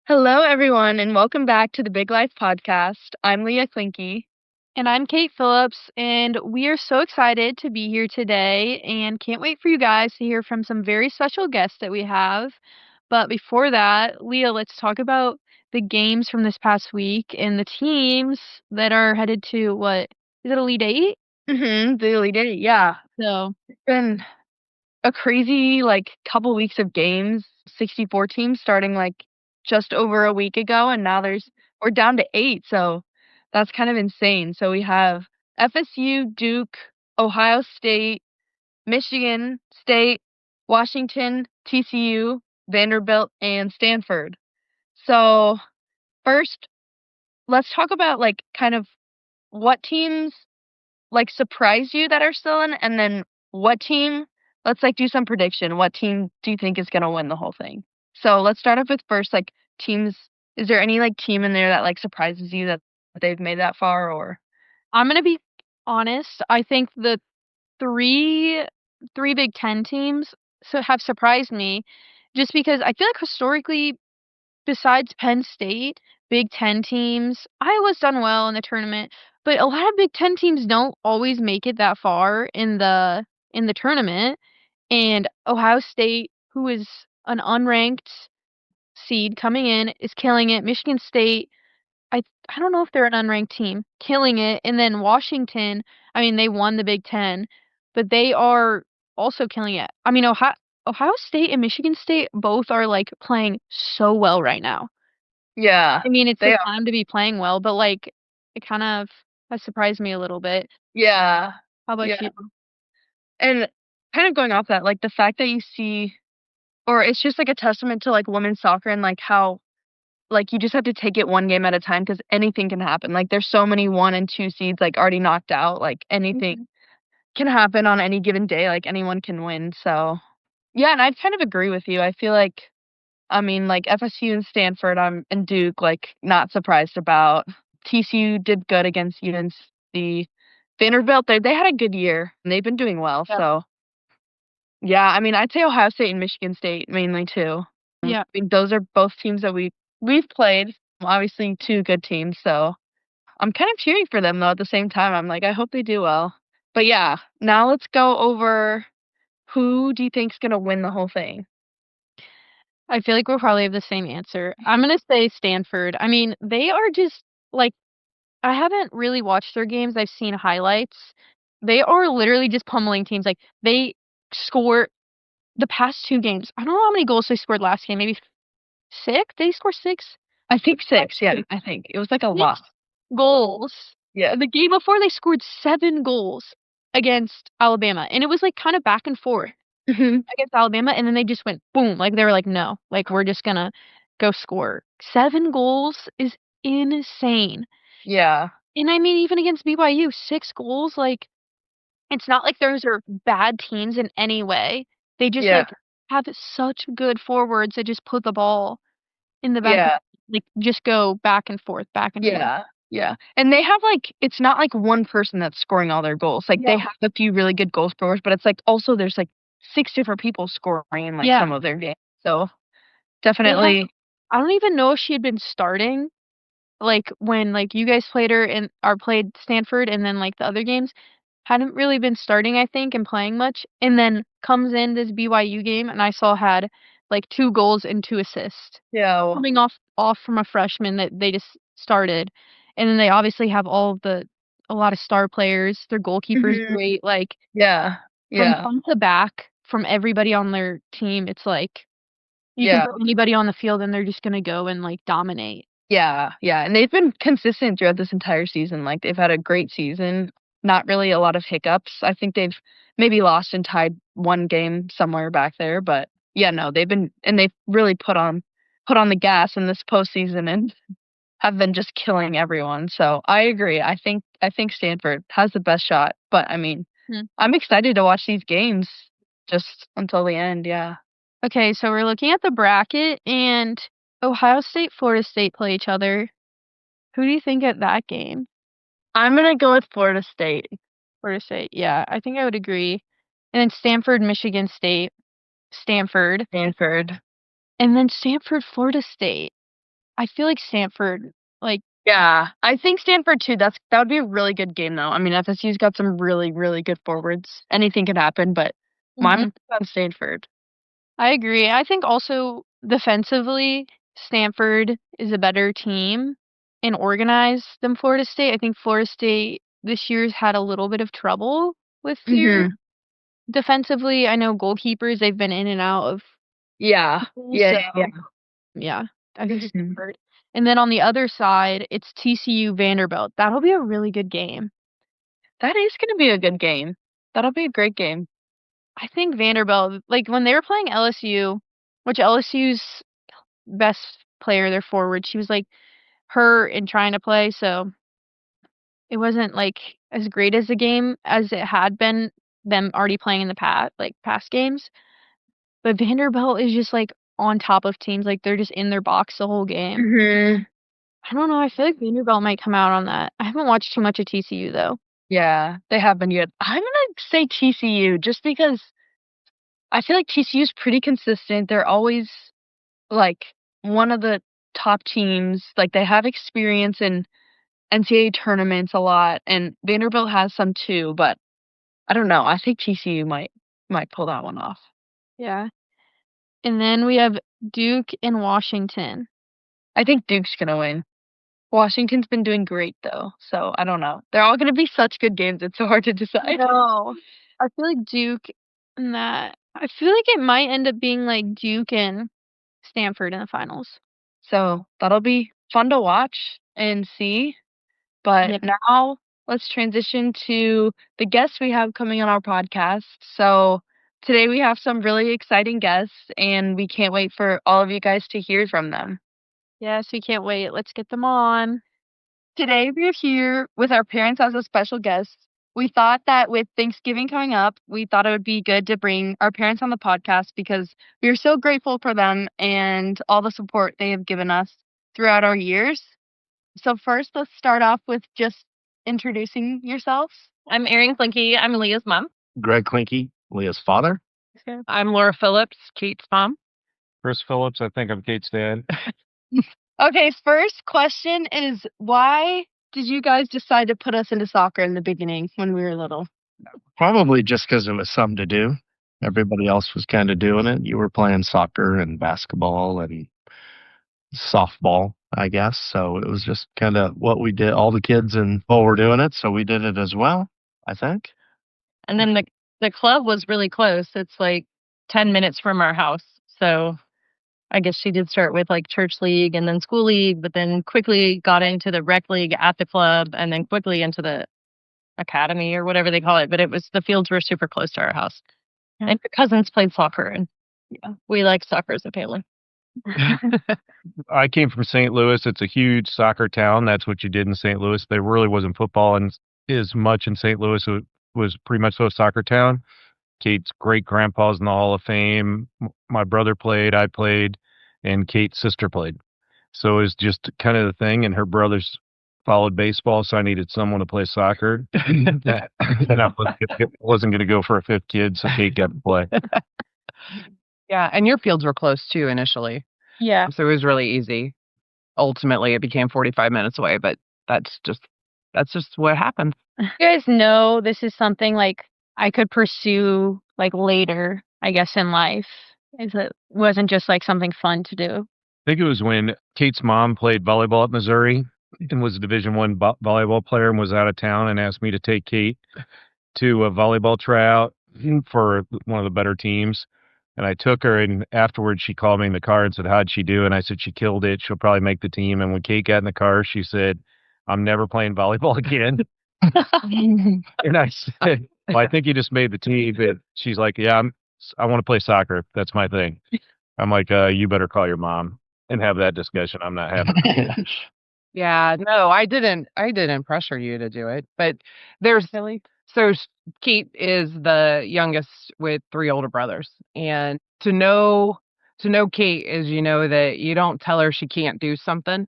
Hello, everyone, and welcome back to the Big Life Podcast. I'm Leah Klinke. And I'm Kate Phillips, and we are so excited to be here today and can't wait for you guys to hear from some very special guests that we have. But before that, Leah, let's talk about the games from this past week and the teams that are headed to what is it, Elite Eight? The Elite Eight, yeah. So, It's been a crazy, couple weeks of games. 64 teams starting, just over a week ago, and now we're down to 8, so that's kind of insane. So we have FSU, Duke, Ohio State, Michigan State, Washington, TCU, Vanderbilt, and Stanford. So first, let's talk about, kind of what teams surprise you that are still in, and then what team, let's do some prediction. What team do you think is gonna win the whole thing? So let's start off with first, teams. Is there any team in there that surprises you that they've made that far, or? I'm gonna be honest, I think the three Big Ten teams have surprised me just because I feel like historically besides Penn State, Big Ten teams, Iowa's done well in the tournament, but a lot of Big Ten teams don't always make it that far in the tournament. And Ohio State, who is an unranked seed coming in, is killing it. Michigan State, I I don't know if they're an unranked team, killing it. And then Washington, I mean, they won the Big Ten, but they are also killing it. I mean, Ohio State and Michigan State both are playing so well right now. Yeah, I mean, it's the they are. time to be playing well, but it kind of has surprised me a little bit. Yeah, How about yeah. you? And kind of going off that, the fact that you see, or it's just a testament to women's soccer and how you just have to take it one game at a time because anything can happen. There's so many 1 and 2 seeds already knocked out. Anything Mhm. can happen on any given day. Anyone can win. So yeah, and I'd kind of agree with you. I feel I mean, FSU and Stanford, and Duke, not surprised about. TCU did good against UNC. Vanderbilt, they had a good year and they've been doing well. Yeah. So yeah, I mean, I'd say Ohio State and Michigan State mainly too. I Yeah. mean, those are both teams that we've played. Obviously, two good teams. So I'm kind of cheering for them though. At the same time, I'm I hope they do well. But yeah, now let's go over who do you think's gonna win the whole thing? I feel like we'll probably have the same answer. I'm gonna say Stanford. I mean, they are just like I haven't really watched their games. I've seen highlights. They are literally just pummeling teams. Like they score the past two games. I don't know how many goals they scored last game. Maybe six? They scored six? I think Five, 6. Yeah, six. I think it was a lot. 6 goals. Yeah. The game before they scored 7 goals against Alabama, and it was kind of back and forth Hmm. against Alabama, and then they just went boom. They were like, no, we're just gonna go score 7 goals is insane. Yeah. And I mean, even against BYU, 6 goals. It's not like those are bad teams in any way. They just Yeah. have such good forwards that just put the ball in the back, Yeah. just go back and forth, back and forth. Yeah. Yeah. And they have it's not one person that's scoring all their goals. They Yeah. have a few really good goal scorers, but it's also there's 6 different people scoring in Yeah. some of their games. So They have definitely. I don't even know if she had been starting, when, you guys played her and or played Stanford and then, the other games, hadn't really been starting, I think, and playing much, and then comes in this BYU game, and I saw had, 2 goals and 2 assists. Yeah. Coming off from a freshman that they just started, and then they obviously have a lot of star players. Their goalkeeper's Hmm. great, Yeah. from Yeah. front to back, from everybody on their team, it's you can Yeah. put anybody on the field and they're just gonna go and, dominate. Yeah, yeah, and they've been consistent throughout this entire season. They've had a great season, not really a lot of hiccups. I think they've maybe lost and tied one game somewhere back there, but yeah, no, they've really put on the gas in this postseason and have been just killing everyone. So I agree. I think Stanford has the best shot, but I mean, Hmm. I'm excited to watch these games just until the end. Yeah, Okay, so we're looking at the bracket, and Ohio State, Florida State play each other. Who do you think at that game? I'm gonna go with Florida State. Florida State, yeah, I think I would agree. And then Stanford, Michigan State, Stanford, Stanford. and then Stanford, Florida State. I feel like Stanford, like, Yeah, I think Stanford too. That would be a really good game though. I mean, FSU's got some really, really good forwards. Anything could happen, but my money's mhm. on Stanford. I agree. I think also defensively, Stanford is a better team and organized than Florida State. I think Florida State this year's had a little bit of trouble with their Mhm. defensively. I know goalkeepers, they've been in and out of Yeah. people, Yeah, so yeah, yeah, I think yeah. Mhm. Stanford. And then on the other side, it's TCU Vanderbilt. That'll be a really good game. That is gonna be a good game. That'll be a great game. I think Vanderbilt, like when they were playing LSU, which LSU's best player, their forward, she was like hurt and trying to play, so it wasn't like as great as a game as it had been them already playing in the past games. But Vanderbilt is just like on top of teams, like they're just in their box the whole game. Mhm. I don't know. I feel like Vanderbilt might come out on that. I haven't watched too much of TCU though. Yeah, they have been good. I'm gonna say TCU just because I feel like TCU's pretty consistent. They're always like one of the top teams. Like they have experience in NCAA tournaments a lot, and Vanderbilt has some too. But I don't know. I think TCU might pull that one off. Yeah. And then we have Duke and Washington. I think Duke's gonna win. Washington's been doing great though, so I don't know. They're all gonna be such good games. It's so hard to decide. No. I feel like Duke and that I feel like it might end up being like Duke and Stanford in the finals. So that'll be fun to watch and see. But Yeah. now let's transition to the guests we have coming on our podcast. So today we have some really exciting guests, and we can't wait for all of you guys to hear from them. Yes, we can't wait. Let's get them on. Today we're here with our parents as a special guest. We thought that with Thanksgiving coming up, we thought it would be good to bring our parents on the podcast because we are so grateful for them and all the support they have given us throughout our years. So first, let's start off with just introducing yourselves. I'm Erin Klinke. I'm Leah's mom. Greg Klinke, Leah's father. I'm Laura Phillips, Kate's mom. Chris Phillips, I think I'm Kate's dad. Okay, first question is why did you guys decide to put us into soccer in the beginning when we were little? Probably just because it was something to do. Everybody else was kind of doing it. You were playing soccer and basketball and softball, I guess. So it was just kind of what we did. All the kids in Full were doing it, so we did it as well, I think. And then the club was really close. It's like 10 minutes from our house. So I guess she did start with like church league and then school league, but then quickly got into the rec league at the club and then quickly into the academy or whatever they call it. But the fields were super close to our house. Yeah. And her cousins played soccer, and yeah, we like soccer as a family. I came from St. Louis. It's a huge soccer town. That's what you did in St. Louis. There really wasn't football as much in St. Louis. It was pretty much a soccer town. Kate's great grandpa's in the Hall of Fame. My brother played, I played, and Kate's sister played. So it was just kind of the thing. And her brothers followed baseball, so I needed someone to play soccer. And I wasn't going to go for a fifth kid, so Kate got to play. Yeah, and your fields were close too initially, Yeah. so it was really easy. Ultimately, it became 45 minutes away, but that's just what happened. You guys know this is something like I could pursue like later, I guess, in life. It wasn't just like something fun to do. I think it was when Kate's mom played volleyball at Missouri and was a Division I volleyball player and was out of town and asked me to take Kate to a volleyball tryout for one of the better teams. And I took her, and afterwards she called me in the car and said, "How'd she do?" And I said, "She killed it. She'll probably make the team." And when Kate got in the car, she said, "I'm never playing volleyball again." And I said, "Well, I think you just made the team." But she's like, "Yeah, I want to play soccer. That's my thing." I'm like, "You better call your mom and have that discussion. I'm not having it." Yeah, no, I didn't pressure you to do it, but there's Really? so Kate is the youngest with 3 older brothers, and to know Kate is you know that you don't tell her she can't do something.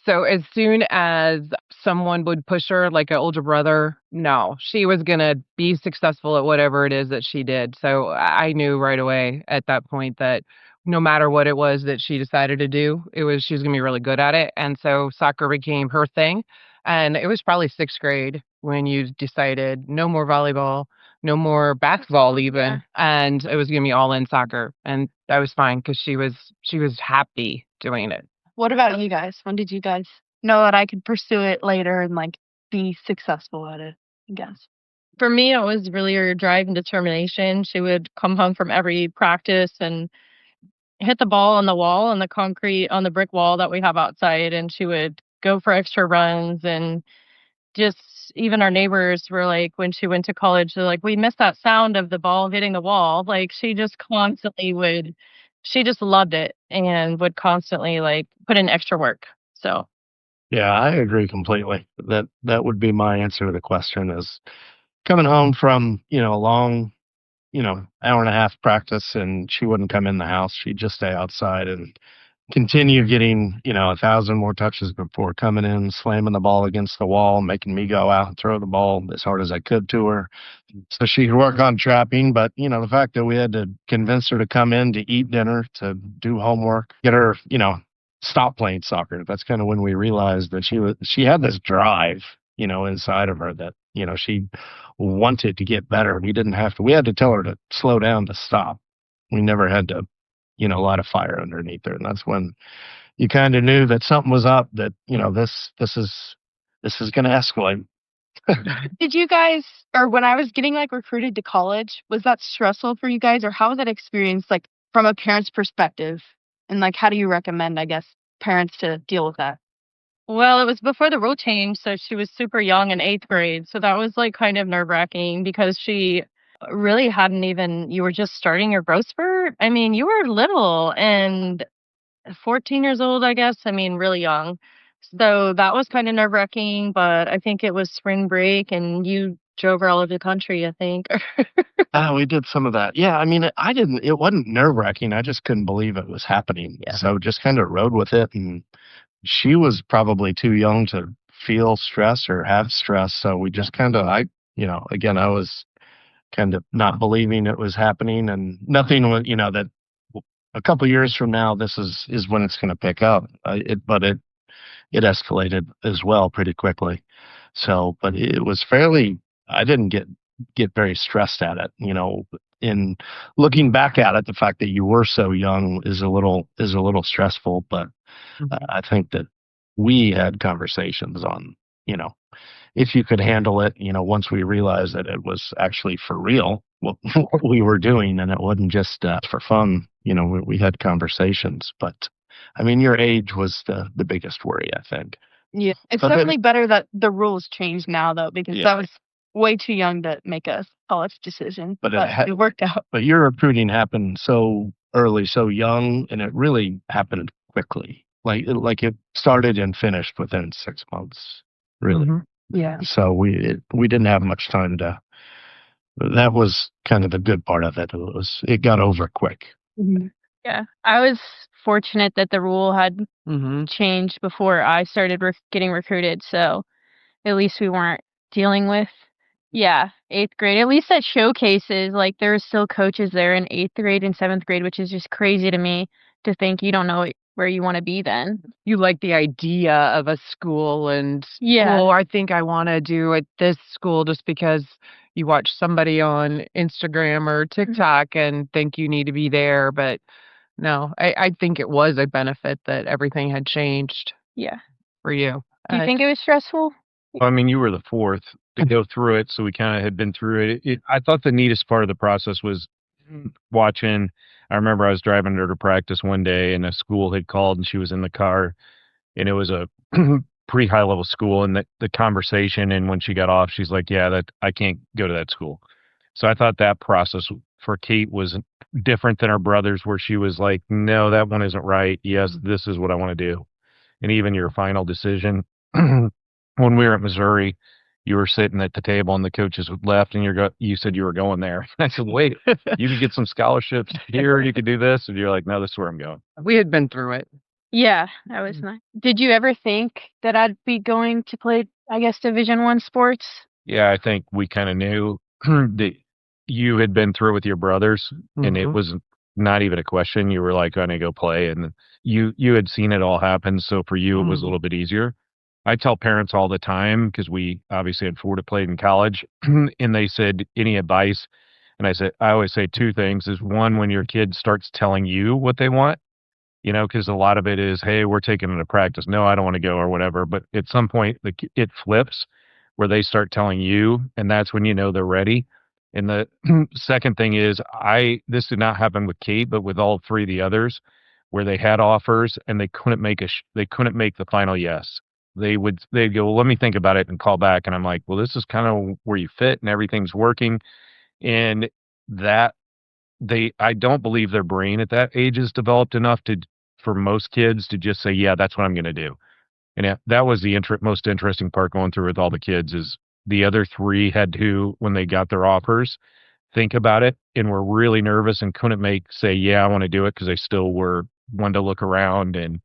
So as soon as someone would push her, like an older brother, no, she was gonna be successful at whatever it is that she did. So I knew right away at that point that no matter what it was that she decided to do, she was going to be really good at it. And so soccer became her thing. And it was probably 6th grade when you decided no more volleyball, no more basketball even, Yeah. and it was going to be all in soccer. And that was fine because she was happy doing it. What about you guys? When did you guys know that I could pursue it later and like be successful at it? I guess. For me, it was really her drive and determination. She would come home from every practice and hit the ball on the wall, on the concrete, on the brick wall that we have outside, and she would go for extra runs. And just even our neighbors were like, when she went to college, they're like, we miss that sound of the ball hitting the wall. Like she just constantly would, she just loved it and would constantly like put in extra work. So Yeah, I agree completely. That would be my answer to the question is coming home from, a long, hour and a half practice and she wouldn't come in the house. She'd just stay outside and continue getting, 1,000 more touches before coming in, slamming the ball against the wall, making me go out and throw the ball as hard as I could to her. So she could work on trapping. But, the fact that we had to convince her to come in to eat dinner, to do homework, get her, stop playing soccer. That's kind of when we realized that she had this drive, inside of her that, she wanted to get better. We had to tell her to slow down, to stop. We never had to, light a fire underneath her. And that's when you kind of knew that something was up, that, this is going to escalate. Did you guys, or when I was getting like recruited to college, was that stressful for you guys, or how was that experience like from a parent's perspective? And like, how do you recommend, I guess, parents to deal with that? well, it was before the rule change, so she was super young in 8th grade. So that was like kind of nerve-wracking because she really hadn't even, you were just starting your growth spurt. I mean, you were little and 14 years old, I guess. I mean, really young. So that was kind of nerve-wracking, but I think it was spring break and you drove her all over the country, I think. We did some of that. Yeah, I mean, it wasn't nerve-wracking. I just couldn't believe it was happening. Yeah. So just kind of rode with it. And she was probably too young to feel stress or have stress. So we just kind of, again, I was kind of not believing it was happening, and nothing was, that a couple years from now, this is when it's going to pick up. But it escalated as well pretty quickly. So, but it was fairly. I didn't get very stressed at it. In looking back at it, the fact that you were so young is a little stressful. But I think that we had conversations on, if you could handle it, once we realized that it was actually for real, what we were doing, and it wasn't just for fun. We had conversations. But I mean, your age was the biggest worry, I think. Yeah, it's But definitely better that the rules changed now, though, because Yeah. that was way too young to make a college decision. But But it worked out. But your recruiting happened so early, so young, and it really happened quickly. Like it started and finished within 6 months, really. Mhm. Yeah. So we didn't have much time to. That was kind of the good part of it. It got over quick. Yeah. I was fortunate that the rule had Mhm. changed before I started getting recruited, so at least we weren't dealing with, yeah, 8th grade. At least at showcases, like there were still coaches there in 8th grade and 7th grade, which is just crazy to me to think you don't know where you want to be then. You like the idea of a school and, Yeah. oh, I think I want to do at this school just because you watch somebody on Instagram or TikTok and think you need to be there. But no, I think it was a benefit that everything had changed Yeah. for you. Do you think it was stressful? I mean, you were the fourth to go through it, so we kind of had been through it. I thought the neatest part of the process was watching. I remember I was driving her to practice one day, and a school had called, and she was in the car, and it was a pretty high level school. And the conversation, and when she got off, she's like, "Yeah, that I can't go to that school." So I thought that process for Kate was different than her brothers, where she was like, "No, that one isn't right. Yes, this is what I want to do." And even your final decision, when we were at Missouri, you were sitting at the table and the coaches left, and you said you were going there. I said, "Wait, you could get some scholarships here. You could do this." And you're like, "No, this is where I'm going." We had been through it. Yeah, that was nice. Did you ever think that I'd be going to play, I guess, Division I sports? Yeah, I think we kind of knew that you had been through it with your brothers, and it Mhm. was not even a question. You were like, going to go play, and you had seen it all happen. So for you, it was a little bit easier. I tell parents all the time because we obviously had 4 to play in college, and they said, any advice? And I always say 2 things: is one, when your kid starts telling you what they want, because a lot of it is, hey, we're taking them to practice. No, I don't want to go or whatever. But at some point, it flips where they start telling you, and that's when you know they're ready. And the second thing is, this did not happen with Kate, but with all 3 of the others, where they had offers and they couldn't make they couldn't make the final yes. They'd go, well, let me think about it and call back. And I'm like, well, this is kind of where you fit and everything's working. And that I don't believe their brain at that age is developed enough for most kids to just say, yeah, that's what I'm going to do. And that was the most interesting part going through with all the kids is the other 3 had to, when they got their offers, think about it and were really nervous and couldn't say, yeah, I want to do it, because they still wanted to look around and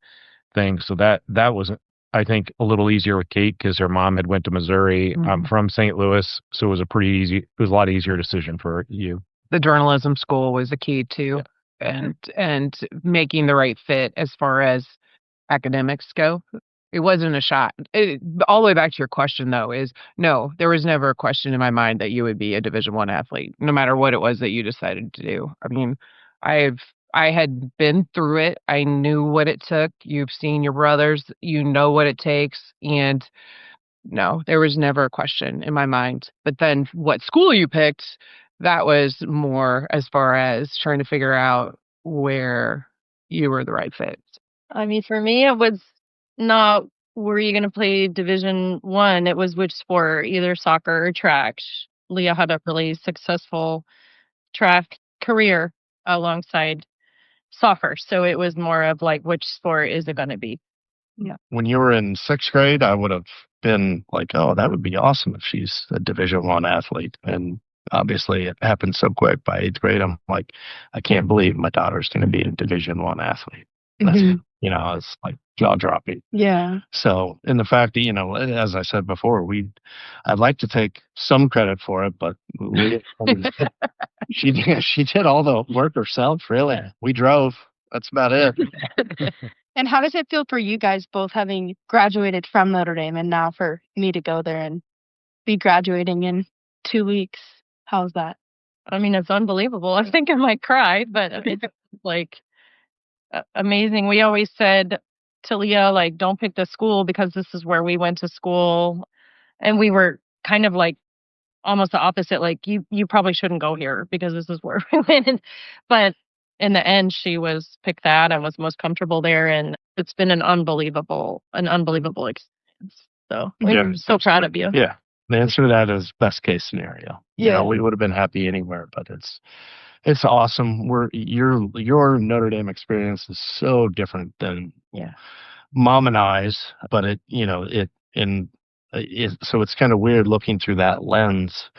things. So that was, I think, a little easier with Kate because her mom had went to Missouri. I'm from St. Louis, so it was a lot easier decision for you. The journalism school was a key too, and making the right fit as far as academics go. It wasn't a shot. All the way back to your question, though, is no, there was never a question in my mind that you would be a Division I athlete, no matter what it was that you decided to do. I mean, I had been through it. I knew what it took. You've seen your brothers. You know what it takes. And no, there was never a question in my mind. But then what school you picked, that was more as far as trying to figure out where you were the right fit. I mean, for me, it was not were you going to play Division I. It was which sport, either soccer or track. Leah had a really successful track career alongside soccer, so it was more of like, which sport is it going to be? Yeah. When you were in 6th grade, I would have been like, oh, that would be awesome if she's a Division I athlete. And obviously it happened so quick. By 8th grade, I'm like, I can't believe my daughter's going to be a Division I athlete. That's, it's like jaw dropping. Yeah. So, in the fact that, as I said before, I'd like to take some credit for it, but she did all the work herself, really. We drove. That's about it. And how does it feel for you guys both having graduated from Notre Dame and now for me to go there and be graduating in 2 weeks? How's that? I mean, it's unbelievable. I think I might cry, but it's like amazing. We always said to Leah, like, don't pick the school because this is where we went to school. And we were kind of like almost the opposite. Like, you probably shouldn't go here because this is where we went. But in the end, she was picked that and was most comfortable there. And it's been an unbelievable experience. So we're so proud of you. Yeah. The answer to that is best case scenario. Yeah. We would have been happy anywhere, but it's awesome. Your Notre Dame experience is so different than Mom and I's, but so it's kind of weird looking through that lens.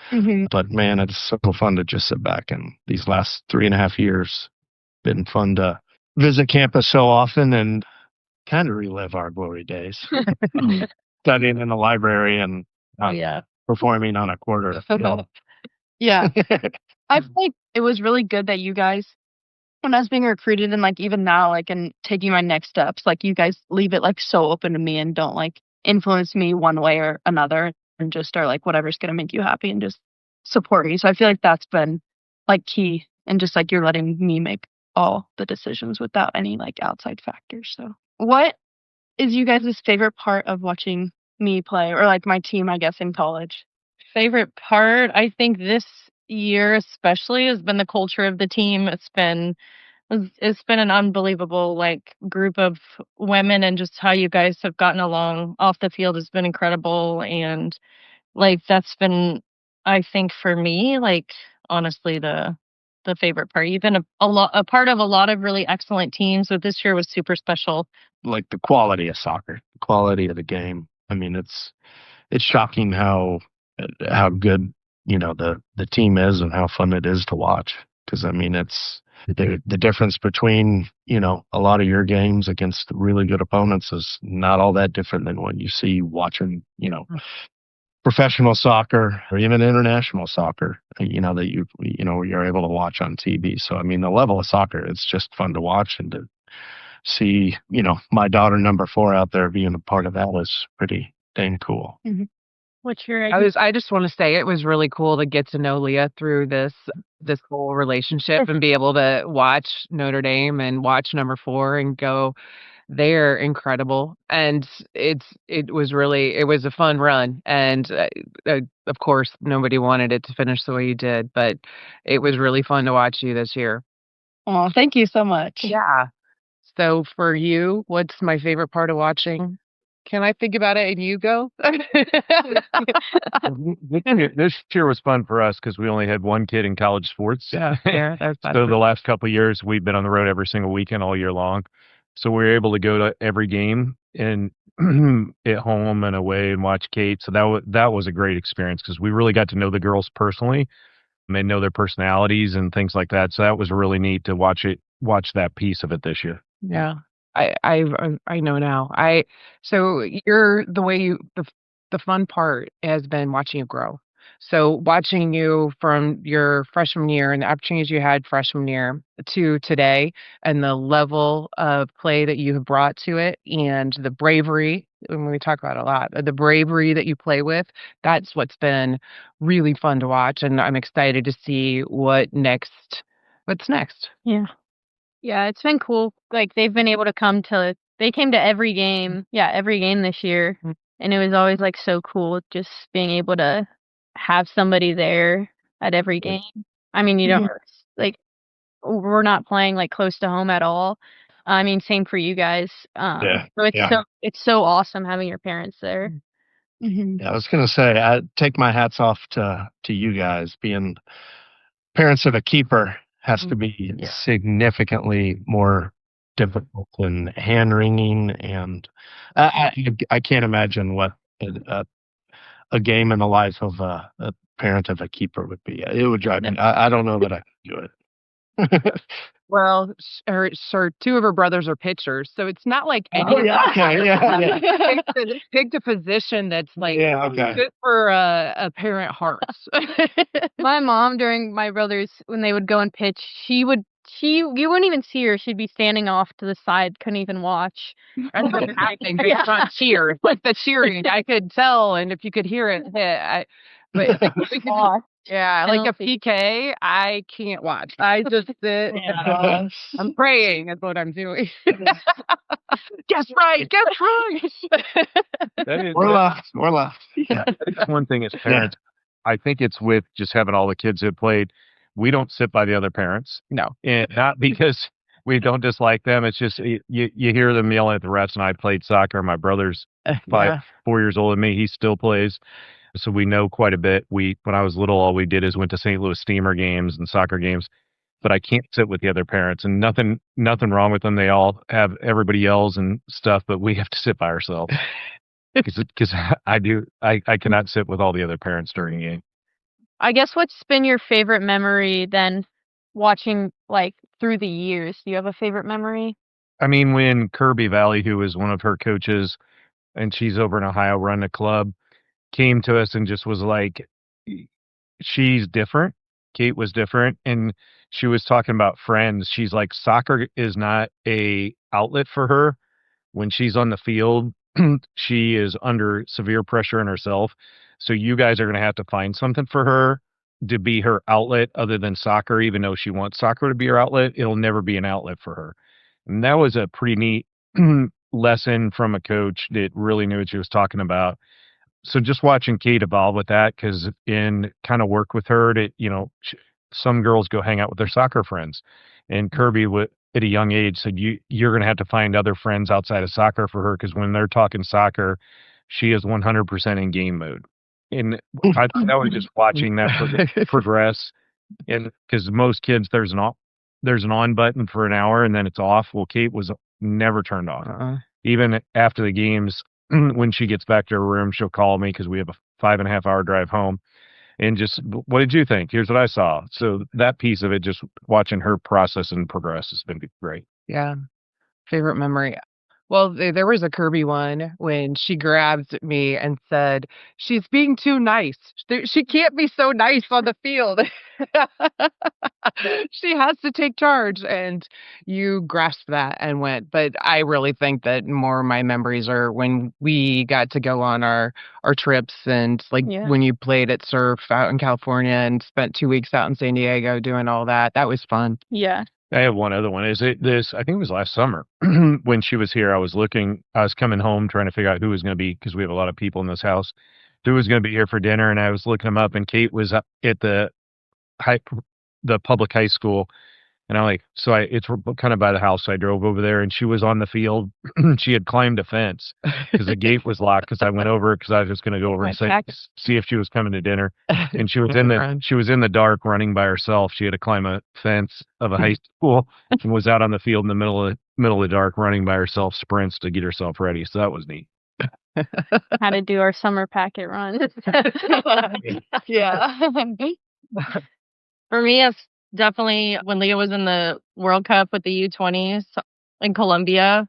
But man, it's so fun to just sit back, and these last 3.5 years been fun to visit campus so often and kind of relive our glory days. Studying in the library and performing on a quarter. Yeah. I feel like it was really good that you guys, when I was being recruited and like even now, like and taking my next steps, like you guys leave it like so open to me and don't like influence me one way or another and just are like whatever's gonna make you happy and just support me. So I feel like that's been like key, and just like you're letting me make all the decisions without any like outside factors. So what is you guys' favorite part of watching me play, or like my team, I guess, in college? Favorite part, I think this year especially, has been the culture of the team. It's been an unbelievable like group of women, and just how you guys have gotten along off the field has been incredible. And like that's been, I think, for me, like honestly the favorite part. You've been a part of a lot of really excellent teams, but this year was super special. Like the quality of soccer, the quality of the game. I mean, it's shocking how good the team is and how fun it is to watch. Because I mean, it's the difference between a lot of your games against really good opponents is not all that different than what you see watching professional soccer or even international soccer, that you're able to watch on TV. So, I mean, the level of soccer, it's just fun to watch, and to see, my daughter number 4 out there being a part of that was pretty dang cool. Mm-hmm. What's your I just want to say it was really cool to get to know Leah through this whole relationship and be able to watch Notre Dame and watch number 4 and go, they're incredible. And it was a fun run. And of course, nobody wanted it to finish the way you did, but it was really fun to watch you this year. Oh, thank you so much. Yeah. So for you, what's my favorite part of watching? Can I think about it and you go? This year was fun for us because we only had one kid in college sports. Yeah, that's So the last couple of years, we've been on the road every single weekend all year long. So we were able to go to every game and at home and away and watch Kate. So that was a great experience because we really got to know the girls personally, and they know their personalities and things like that. So that was really neat to watch that piece of it this year. Yeah. I know now. So you're the fun part has been watching you grow. So watching you from your freshman year and the opportunities you had freshman year to today, and the level of play that you have brought to it, and the bravery, and we talk about a lot, the bravery that you play with, that's what's been really fun to watch. And I'm excited to see what's next. Yeah. Yeah, it's been cool. Like, they've been able to they came to every game this year. Mhm. And it was always, like, so cool just being able to have somebody there at every game. I mean, you don't, like, we're not playing, like, close to home at all. I mean, same for you guys. Yeah. So Yeah. it's so awesome having your parents there. Mhm. Yeah, I was going to say, I take my hats off to you guys. Being parents of a keeper has to be significantly more difficult than hand wringing, and I can't imagine what a game in the life of a parent of a keeper would be. It would drive me. I don't know that I could do it. Well, sir, 2 of her brothers are pitchers, so it's not like any Oh, yeah. Okay. Yeah. picked a position that's like Yeah. Okay. good for a parent heart. My mom, during my brothers, when they would go and pitch, you wouldn't even see her. She'd be standing off to the side, couldn't even watch. That's what's happening based on cheer. Like the cheering, I could tell, and if you could hear it hit, yeah, like a PK, I can't watch. I just sit. I'm praying is what I'm doing. Guess right. We're left. Yeah. That's one thing as parents. I think it's with just having all the kids that played. We don't sit by the other parents. No. And not because we don't dislike them. It's just you hear them yelling at the refs. And I played soccer. My brother's 4 years older than me. He still plays. So we know quite a bit. When I was little, all we did is went to St. Louis Steamer games and soccer games. But I can't sit with the other parents, and nothing wrong with them. They all have, everybody yells and stuff, but we have to sit by ourselves because I cannot sit with all the other parents during a game. I guess what's been your favorite memory then, watching, like, through the years? Do you have a favorite memory? I mean, when Kirby Valley, who was one of her coaches, and she's over in Ohio running a club, came to us and just was like, she's different. Kate was different. And she was talking about friends. She's like, soccer is not a outlet for her. When she's on the field, she is under severe pressure in herself. So you guys are going to have to find something for her to be her outlet other than soccer. Even though she wants soccer to be her outlet, it'll never be an outlet for her. And that was a pretty neat lesson from a coach that really knew what she was talking about. So just watching Kate evolve with that, because in kind of work with her to, some girls go hang out with their soccer friends, and Kirby at a young age said, you're going to have to find other friends outside of soccer for her, because when they're talking soccer, she is 100% in game mode. And I was just watching that progress, and because most kids, there's an on button for an hour and then it's off. Well, Kate was never turned on. Even after the games, when she gets back to her room, she'll call me because we have a 5.5 hour drive home. And just, what did you think? Here's what I saw. So that piece of it, just watching her process and progress, has been great. Yeah. Favorite memory. Well, there was a Kirby one when she grabbed me and said, "She's being too nice. She can't be so nice on the field. She has to take charge." And you grasped that and went. But I really think that more of my memories are when we got to go on our trips and like Yeah. when you played at Surf out in California and spent 2 weeks out in San Diego doing all that. That was fun. Yeah. I have one other one. Is it this? I think it was last summer when she was here. I was coming home trying to figure out who was going to be because we have a lot of people in this house. Who was going to be here for dinner, and I was looking them up, and Kate was up at high, the public high school. And it's kind of by the house. So I drove over there and she was on the field. She had climbed a fence because the gate was locked because I went over because I was just going to go over and see if she was coming to dinner. And she was in the dark running by herself. She had to climb a fence of a high school and was out on the field in the middle of the dark running by herself, sprints to get herself ready. So that was neat. How to do our summer packet run. Yeah. For me, it's definitely when Leah was in the World Cup with the U20s in Colombia.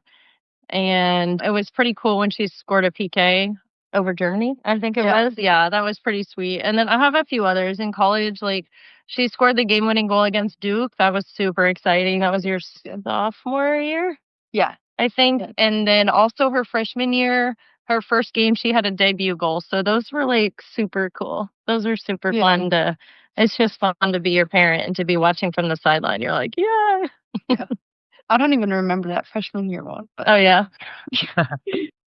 And it was pretty cool when she scored a PK over Germany, I think it was. Yeah, that was pretty sweet. And then I have a few others in college. Like she scored the game-winning goal against Duke. That was super exciting. That was your sophomore year, Yeah. I think. Yeah. And then also her freshman year, her first game, she had a debut goal. So those were like super cool. Those were super fun it's just fun to be your parent and to be watching from the sideline. You're like, yeah. I don't even remember that freshman year one. But Oh, yeah.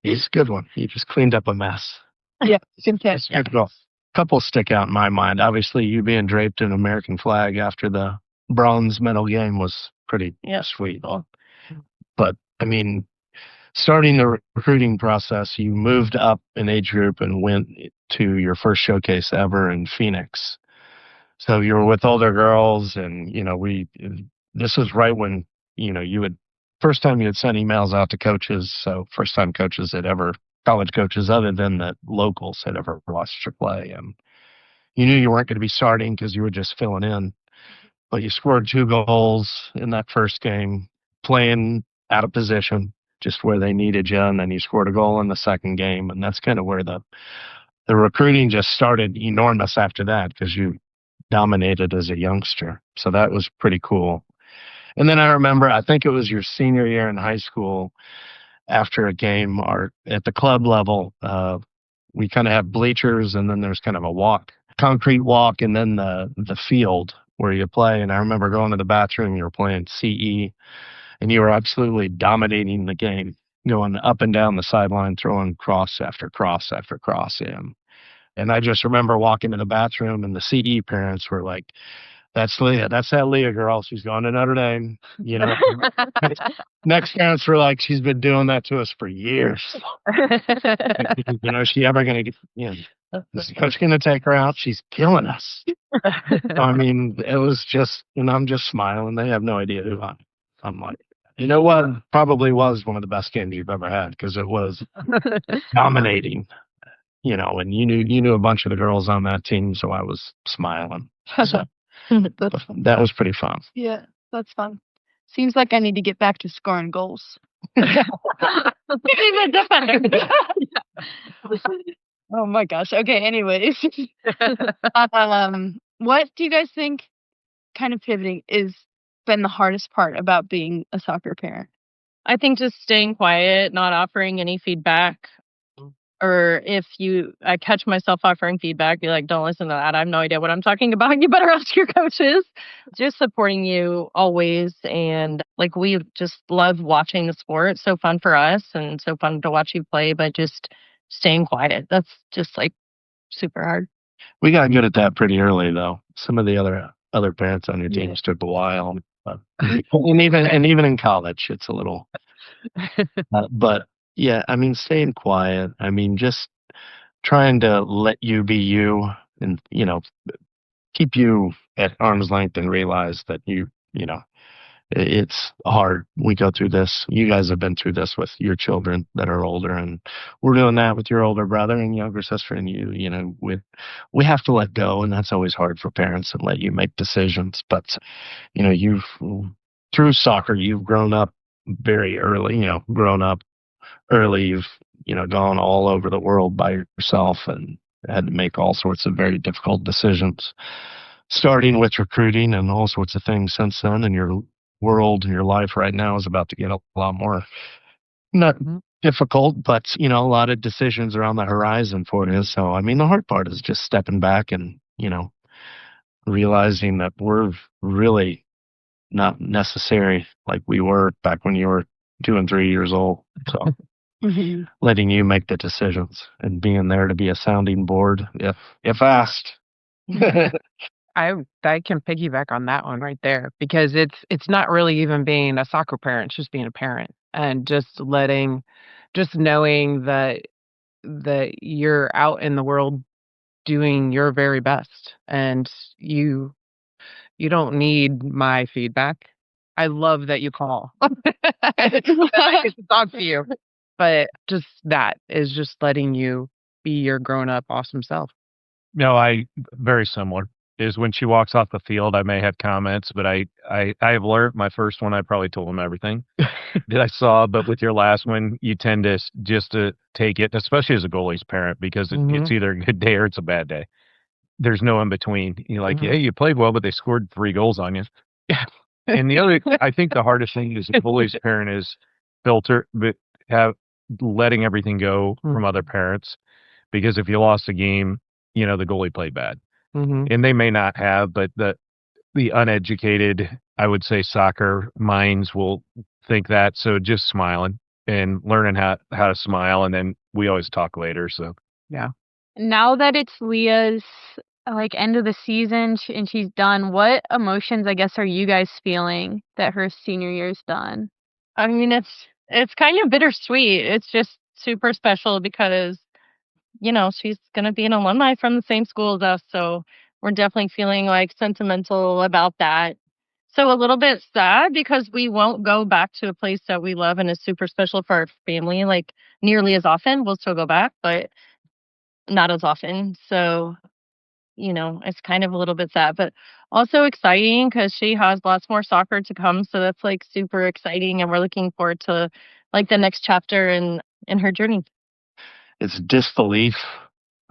He's a good one. He just cleaned up a mess. yeah, good catch. Good goal. Couple stick out in my mind. Obviously, you being draped in an American flag after the bronze medal game was pretty sweet. But, I mean, starting the recruiting process, you moved up an age group and went to your first showcase ever in Phoenix. So you were with older girls, and this was right when first time you had sent emails out to coaches. So first time coaches college coaches other than the locals had ever watched you play, and you knew you weren't going to be starting because you were just filling in. But you scored 2 goals in that first game, playing out of position, just where they needed you, and then you scored a goal in the second game, and that's kind of where the recruiting just started enormous after that because you dominated as a youngster. So that was pretty cool. And then I remember, I think it was your senior year in high school, after a game or at the club level, we kind of have bleachers and then there's kind of a concrete walk, and then the field where you play. And I remember going to the bathroom, you were playing CE, and you were absolutely dominating the game, going up and down the sideline, throwing cross after cross after cross in. And I just remember walking to the bathroom, and the CE parents were like, "That's Leah. That's that Leah girl. She's going to Notre Dame." Next parents were like, "She's been doing that to us for years. Is she ever going to get, is the coach going to take her out? She's killing us." I mean, it was just, I'm just smiling. They have no idea who I'm like, you know what? Probably was one of the best games you've ever had because it was dominating. And you knew a bunch of the girls on that team, so I was smiling. So that was pretty fun. Yeah, that's fun. Seems like I need to get back to scoring goals. Even different. Oh my gosh. Okay, anyways. What do you guys think, kind of pivoting, is been the hardest part about being a soccer parent? I think just staying quiet, not offering any feedback. Or if I catch myself offering feedback, be like, don't listen to that. I have no idea what I'm talking about. You better ask your coaches. Just supporting you always. And like, we just love watching the sport. It's so fun for us and so fun to watch you play, but just staying quiet. That's just like super hard. We got good at that pretty early, though. Some of the other parents on your teams took a while. And even in college, it's a little, but yeah, I mean, staying quiet. I mean, just trying to let you be you and, keep you at arm's length and realize that it's hard. We go through this. You guys have been through this with your children that are older, and we're doing that with your older brother and younger sister. And we have to let go, and that's always hard for parents and let you make decisions. But, through soccer, you've grown up very early, grown up early. You've, gone all over the world by yourself and had to make all sorts of very difficult decisions, starting with recruiting and all sorts of things since then. And your world and your life right now is about to get a lot more, not difficult, but, a lot of decisions are on the horizon for you. So, I mean, the hard part is just stepping back and, realizing that we're really not necessary like we were back when you were 2 and 3 years old. So letting you make the decisions and being there to be a sounding board if asked. I can piggyback on that one right there because it's not really even being a soccer parent, it's just being a parent and just knowing that you're out in the world doing your very best and you don't need my feedback. I love that you call. I get to talk to you. But just that is just letting you be your grown up awesome self. No, I very similar. Is when she walks off the field, I may have comments, but I have learned my first one. I probably told him everything that I saw, but with your last one, you tend to just to take it, especially as a goalie's parent, because it's either a good day or it's a bad day. There's no in between. You're like, yeah, you played well, but they scored 3 goals on you. Yeah. And the other, I think the hardest thing as a goalie's parent is filter, but letting everything go from other parents, because if you lost a game, the goalie played bad. And they may not have, but the uneducated, I would say, soccer minds will think that. So just smiling and learning how to smile, and then we always talk later. So yeah. Now that it's Leah's end of the season and she's done, what emotions, I guess, are you guys feeling that her senior year's done? I mean, it's kind of bittersweet. It's just super special because she's going to be an alumni from the same school as us. So we're definitely feeling sentimental about that. So a little bit sad because we won't go back to a place that we love and is super special for our family, nearly as often. We'll still go back, but not as often. So, it's kind of a little bit sad, but also exciting because she has lots more soccer to come. So that's super exciting. And we're looking forward to the next chapter in her journey. It's disbelief,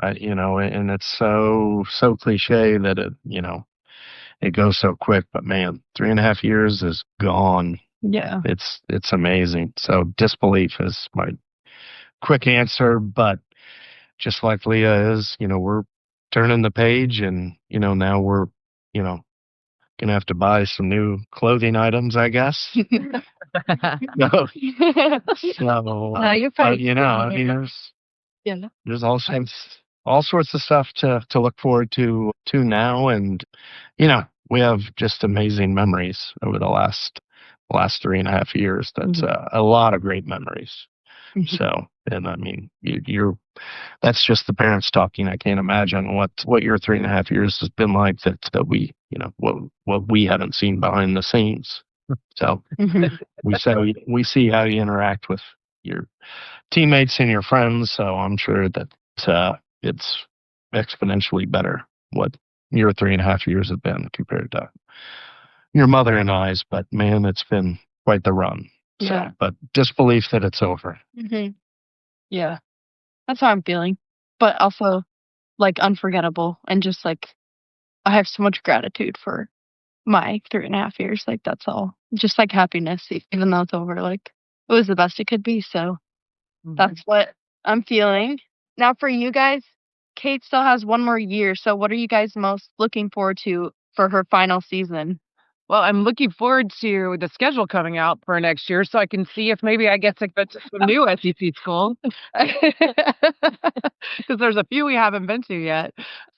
and it's so cliche that it goes so quick. But man, 3.5 years is gone. Yeah. It's amazing. So disbelief is my quick answer. But just like Leah is, we're turning the page, and now we're gonna have to buy some new clothing items, I guess. No. So, you're fine. I mean, there's all sorts of stuff to look forward to now, and we have just amazing memories over the last 3.5 years. That's a lot of great memories. So, and I mean, that's just the parents talking. I can't imagine what your 3.5 years has been like that we, what we haven't seen behind the scenes. So we see how you interact with your teammates and your friends. So I'm sure that it's exponentially better what your 3.5 years have been compared to your mother and I's. But man, it's been quite the run. So, but disbelief that it's over. Yeah. That's how I'm feeling. But also unforgettable, and just I have so much gratitude for my 3.5 years. That's all. Just happiness, even though it's over. It was the best it could be. So that's what I'm feeling. Now for you guys, Kate still has one more year. So what are you guys most looking forward to for her final season? Well, I'm looking forward to the schedule coming out for next year so I can see if maybe I get to go to some new SEC schools. Because there's a few we haven't been to yet.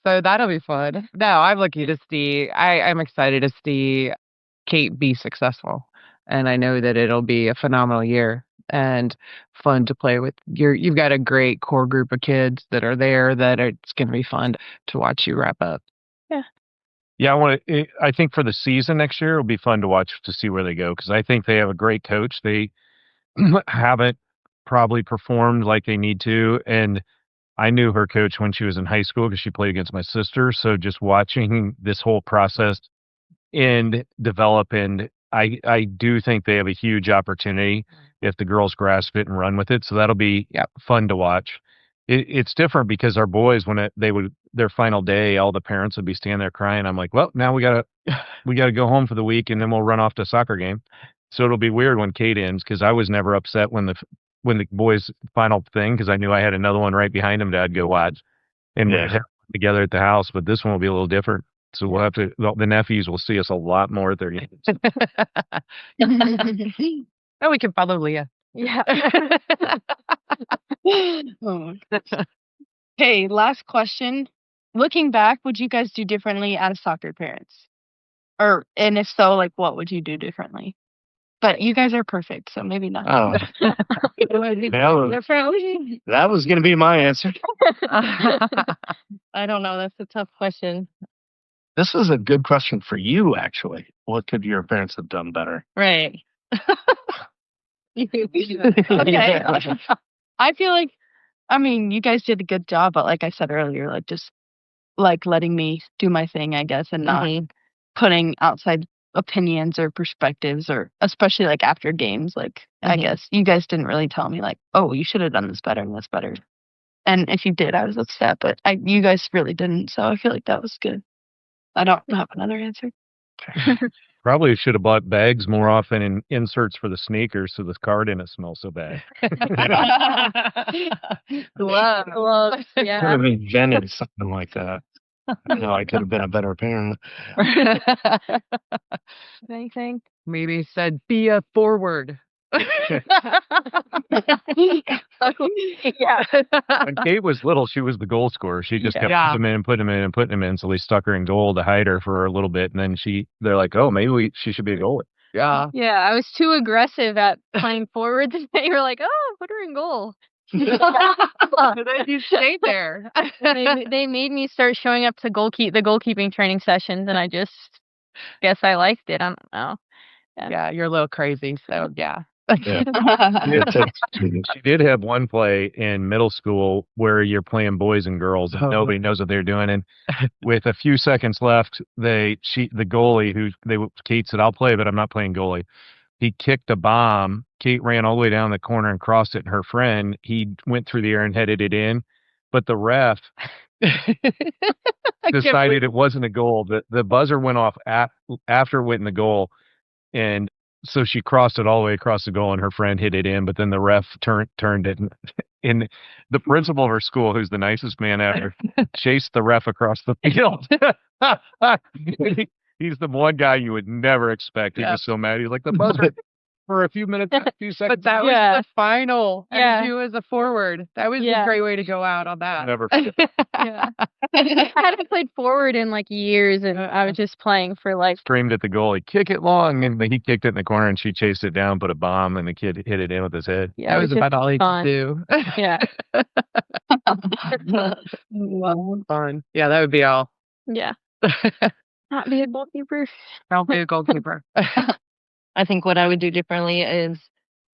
So that'll be fun. No, I'm looking to see, I'm excited to see Kate be successful. And I know that it'll be a phenomenal year and fun to play with. You've got a great core group of kids that are there that it's going to be fun to watch you wrap up. Yeah. Yeah, I think for the season next year, it'll be fun to watch to see where they go, because I think they have a great coach. They haven't probably performed like they need to, and I knew her coach when she was in high school because she played against my sister. So just watching this whole process and develop, and I do think they have a huge opportunity if the girls grasp it and run with it. So that'll be fun to watch. It's different because our boys, when their final day, all the parents would be standing there crying. I'm like, well, now we gotta go home for the week, and then we'll run off to a soccer game. So it'll be weird when Kate ends, because I was never upset when the boys' final thing, because I knew I had another one right behind him that I'd go watch, and we'd have together at the house. But this one will be a little different. So we'll have to. The nephews will see us a lot more at their games. Oh, we can follow Leah. Yeah. Oh. Hey, last question. Looking back, would you guys do differently as soccer parents? And if so, like, what would you do differently? But you guys are perfect, so maybe not. Oh, that was going to be my answer. I don't know. That's a tough question. This is a good question for you, actually. What could your parents have done better? Right. Okay. I feel like, I mean, you guys did a good job, but like I said earlier, like just like letting me do my thing, I guess, and not putting outside opinions or perspectives, or especially like after games. Like, I guess you guys didn't really tell me like, oh, you should have done this better and this better. And if you did, I was upset, but you guys really didn't. So I feel like that was good. I don't have another answer. Probably should have bought bags more often and inserts for the sneakers so the car didn't smell so bad. Gloves. Could Yeah. have invented something like that. I could have been a better parent. Anything? Maybe said, be a forward. Yeah. When Kate was little, she was the goal scorer. She just kept putting him in. So they stuck her in goal to hide her for a little bit. And then they're like, oh, maybe she should be a goalie. Yeah. Yeah, I was too aggressive at playing forward. They were like, oh, put her in goal. Then you stayed there. They made me start showing up to the goalkeeping training sessions, and I just guess I liked it. I don't know. Yeah, you're a little crazy. So, yeah. Yeah. She did have one play in middle school where you're playing boys and girls and nobody knows what they're doing. And with a few seconds left, the goalie Kate said, I'll play, but I'm not playing goalie. He kicked a bomb. Kate ran all the way down the corner and crossed it. And her friend, he went through the air and headed it in. But the ref decided it wasn't a goal. The buzzer went off after it went in the goal. And so she crossed it all the way across the goal, and her friend hit it in. But then the ref turned it, and the principal of her school, who's the nicest man ever, chased the ref across the field. He's the one guy you would never expect. He was so mad. He's like, the buzzer for a few seconds. But that was the final. Yeah. And you as a forward. That was a great way to go out on that. Never. Yeah. I hadn't played forward in like years, and I was just playing for like. Screamed at the goalie, kick it long, and he kicked it in the corner, and she chased it down, put a bomb, and the kid hit it in with his head. Yeah, that was about all he could do. Yeah. Fun. Yeah, that would be all. Yeah. Not be a goalkeeper. Don't be a goalkeeper. I think what I would do differently is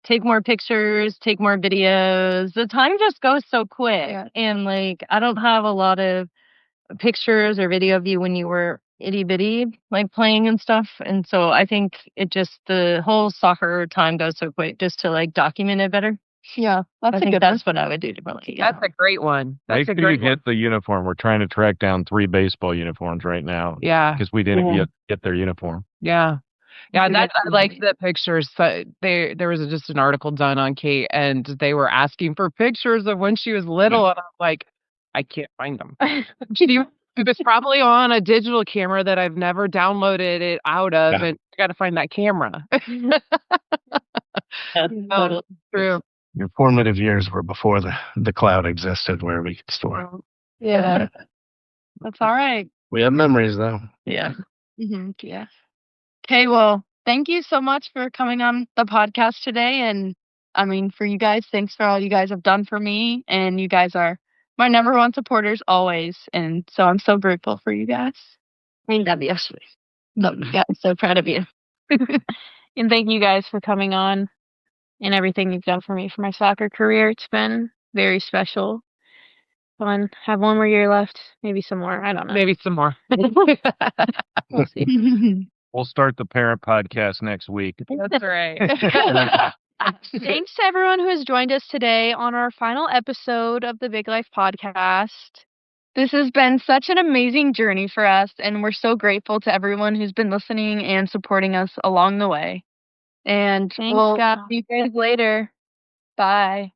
take more pictures, take more videos. The time just goes so quick. Yeah. And like, I don't have a lot of pictures or video of you when you were itty bitty, like playing and stuff. And so I think the whole soccer time goes so quick just to like document it better. Yeah, I think that's what I would do differently. Yeah. That's a great one. Make sure you get the uniform. We're trying to track down 3 baseball uniforms right now. Yeah. Because we didn't get their uniform. Yeah. Yeah, I like the pictures. So there was just an article done on Kate, and they were asking for pictures of when she was little, and I'm like, I can't find them. It was probably on a digital camera that I've never downloaded it out of, and I got to find that camera. Totally. True. Your formative years were before the cloud existed where we could store. Yeah. That's all right. We have memories, though. Yeah. Mm-hmm. Yeah. Okay, well, thank you so much for coming on the podcast today. And I mean, for you guys, thanks for all you guys have done for me. And you guys are my number one supporters always. And so I'm so grateful for you guys. I mean, that'd be awesome. Love you guys. So proud of you. And thank you guys for coming on and everything you've done for me for my soccer career. It's been very special. Fun. Have one more year left. Maybe some more. I don't know. Maybe some more. We'll see. We'll start the parent podcast next week. That's right. Thanks to everyone who has joined us today on our final episode of the Big Life podcast. This has been such an amazing journey for us, and we're so grateful to everyone who's been listening and supporting us along the way. And Thanks, we'll guys. see you guys later. Bye.